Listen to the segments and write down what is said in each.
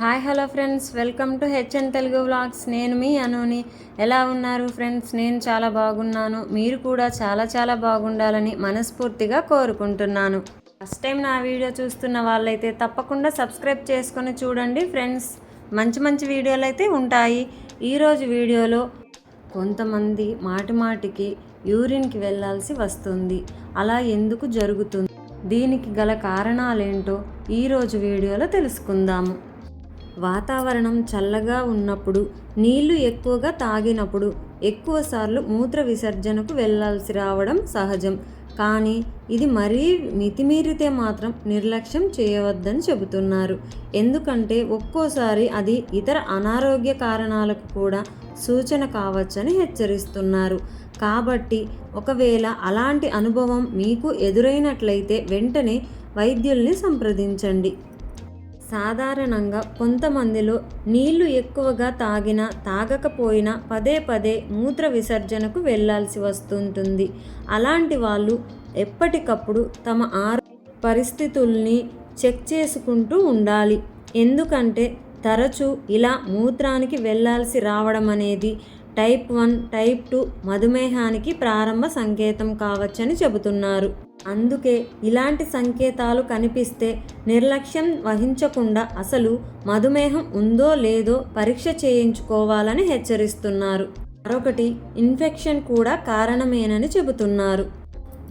Hi hello friends, welcome to HN Telugu vlogs. నేను మీ అనుని. ఎలా ఉన్నారు ఫ్రెండ్స్? నేను చాలా బాగున్నాను. మీరు కూడా చాలా బాగుండాలని మనస్ఫూర్తిగా కోరుకుంటున్నాను. ఫస్ట్ టైం నా వీడియో చూస్తున్న వాళ్ళైతే తప్పకుండా సబ్స్క్రైబ్ చేసుకొని చూడండి ఫ్రెండ్స్. మంచి వీడియోలు అయితే ఉంటాయి. ఈరోజు వీడియోలో కొంతమంది మాటికి యూరిన్కి వెళ్ళాల్సి వస్తుంది. అలా ఎందుకు జరుగుతుంది, దీనికి గల కారణాలేంటో ఈరోజు వీడియోలో తెలుసుకుందాము. వాతావరణం చల్లగా ఉన్నప్పుడు, నీళ్లు ఎక్కువగా తాగినప్పుడు ఎక్కువసార్లు మూత్ర విసర్జనకు వెళ్ళాల్సి రావడం సహజం. కానీ ఇది మరీ మితిమీరితే మాత్రం నిర్లక్ష్యం చేయవద్దని చెబుతున్నారు. ఎందుకంటే ఒక్కోసారి అది ఇతర అనారోగ్య కారణాలకు కూడా సూచన కావచ్చని హెచ్చరిస్తున్నారు. కాబట్టి ఒకవేళ అలాంటి అనుభవం మీకు ఎదురైనట్లయితే వెంటనే వైద్యుల్ని సంప్రదించండి. సాధారణంగా కొంతమందిలో నీళ్లు ఎక్కువగా తాగినా తాగకపోయినా పదే మూత్ర విసర్జనకు వెళ్ళాల్సి వస్తుంటుంది. అలాంటి వాళ్ళు ఎప్పటికప్పుడు తమ పరిస్థితుల్ని చెక్ చేసుకుంటూ ఉండాలి. ఎందుకంటే తరచూ ఇలా మూత్రానికి వెళ్ళాల్సి రావడం అనేది టైప్ 1, టైప్ 2 మధుమేహానికి ప్రారంభ సంకేతం కావచ్చని చెబుతున్నారు. అందుకే ఇలాంటి సంకేతాలు కనిపిస్తే నిర్లక్ష్యం వహించకుండా అసలు మధుమేహం ఉందో లేదో పరీక్ష చేయించుకోవాలని హెచ్చరిస్తున్నారు. మరొకటి, ఇన్ఫెక్షన్ కూడా కారణమేనని చెబుతున్నారు.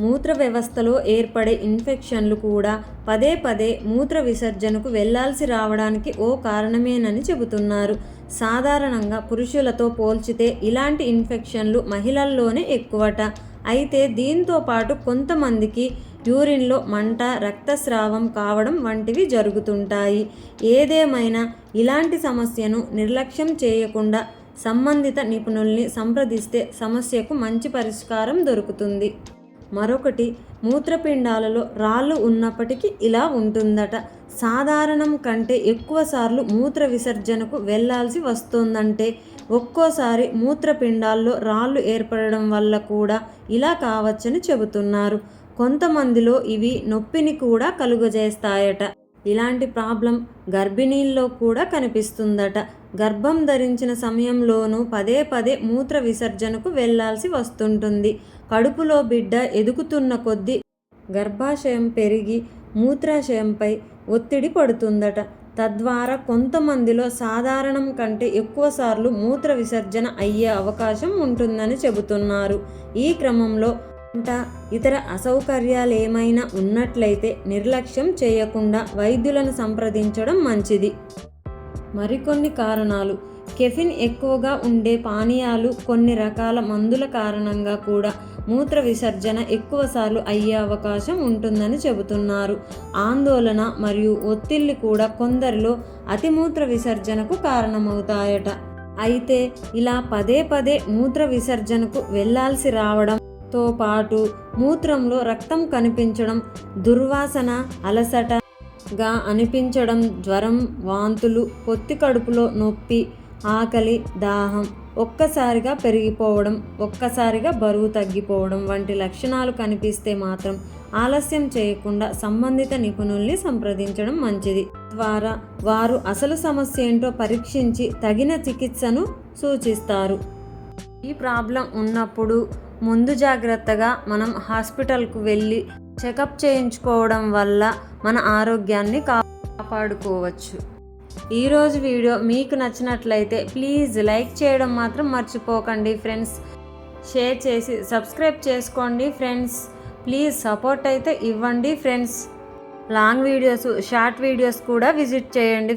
మూత్ర వ్యవస్థలో ఏర్పడే ఇన్ఫెక్షన్లు కూడా పదే మూత్ర విసర్జనకు వెళ్లాల్సి రావడానికి ఓ కారణమేనని చెబుతున్నారు. సాధారణంగా పురుషులతో పోల్చితే ఇలాంటి ఇన్ఫెక్షన్లు మహిళల్లోనే ఎక్కువట. అయితే దీంతో పాటు కొంతమందికి యూరిన్లో మంట, రక్తస్రావం కావడం వంటివి జరుగుతుంటాయి. ఏదేమైనా ఇలాంటి సమస్యను నిర్లక్ష్యం చేయకుండా సంబంధిత నిపుణుల్ని సంప్రదిస్తే సమస్యకు మంచి పరిష్కారం దొరుకుతుంది. మరొకటి, మూత్రపిండాలలో రాళ్ళు ఉన్నప్పటికీ ఇలా ఉంటుందట. సాధారణం కంటే ఎక్కువసార్లు మూత్ర విసర్జనకు వెళ్లాల్సి వస్తుందంటే ఒక్కోసారి మూత్రపిండాల్లో రాళ్ళు ఏర్పడడం వల్ల కూడా ఇలా కావచ్చని చెబుతున్నారు. కొంతమందిలో ఇవి నొప్పిని కూడా కలుగజేస్తాయట. ఇలాంటి ప్రాబ్లం గర్భిణీల్లో కూడా కనిపిస్తుందట. గర్భం ధరించిన సమయంలోనూ పదే మూత్ర విసర్జనకు వెళ్లాల్సి వస్తుంటుంది. కడుపులో బిడ్డ ఎదుగుతున్న కొద్దీ గర్భాశయం పెరిగి మూత్రాశయంపై ఒత్తిడి పడుతుందట. తద్వారా కొంతమందిలో సాధారణం కంటే ఎక్కువసార్లు మూత్ర విసర్జన అయ్యే అవకాశం ఉంటుందని చెబుతున్నారు. ఈ క్రమంలో ఇతర అసౌకర్యాలు ఏమైనా ఉన్నట్లయితే నిర్లక్ష్యం చేయకుండా వైద్యులను సంప్రదించడం మంచిది. మరికొన్ని కారణాలు: కెఫిన్ ఎక్కువగా ఉండే పానీయాలు, కొన్ని రకాల మందుల కారణంగా కూడా మూత్ర విసర్జన ఎక్కువసార్లు అయ్యే అవకాశం ఉంటుందని చెబుతున్నారు. ఆందోళన మరియు ఒత్తిళ్లు కూడా కొందరిలో అతిమూత్ర విసర్జనకు కారణమవుతాయట. అయితే ఇలా పదే మూత్ర విసర్జనకు వెళ్లాల్సి రావడంతో పాటు మూత్రంలో రక్తం కనిపించడం, దుర్వాసన, అలసటగా అనిపించడం, జ్వరం, వాంతులు, పొత్తి కడుపులో నొప్పి, ఆకలి, దాహం ఒక్కసారిగా పెరిగిపోవడం, ఒక్కసారిగా బరువు తగ్గిపోవడం వంటి లక్షణాలు కనిపిస్తే మాత్రం ఆలస్యం చేయకుండా సంబంధిత నిపుణుల్ని సంప్రదించడం మంచిది. ద్వారా వారు అసలు సమస్య ఏంటో పరీక్షించి తగిన చికిత్సను సూచిస్తారు. ఈ ప్రాబ్లం ఉన్నప్పుడు ముందు జాగ్రత్తగా మనం హాస్పిటల్కు వెళ్ళి చెకప్ చేయించుకోవడం వల్ల మన ఆరోగ్యాన్ని కాపాడుకోవచ్చు. ఈరోజు వీడియో మీకు నచ్చినట్లయితే ప్లీజ్ లైక్ చేయడం మాత్రం మర్చిపోకండి ఫ్రెండ్స్. షేర్ చేసి సబ్స్క్రైబ్ చేసుకోండి ఫ్రెండ్స్. ప్లీజ్ సపోర్ట్ అయితే ఇవ్వండి friends. Long videos, short videos కూడా విజిట్ చేయండి.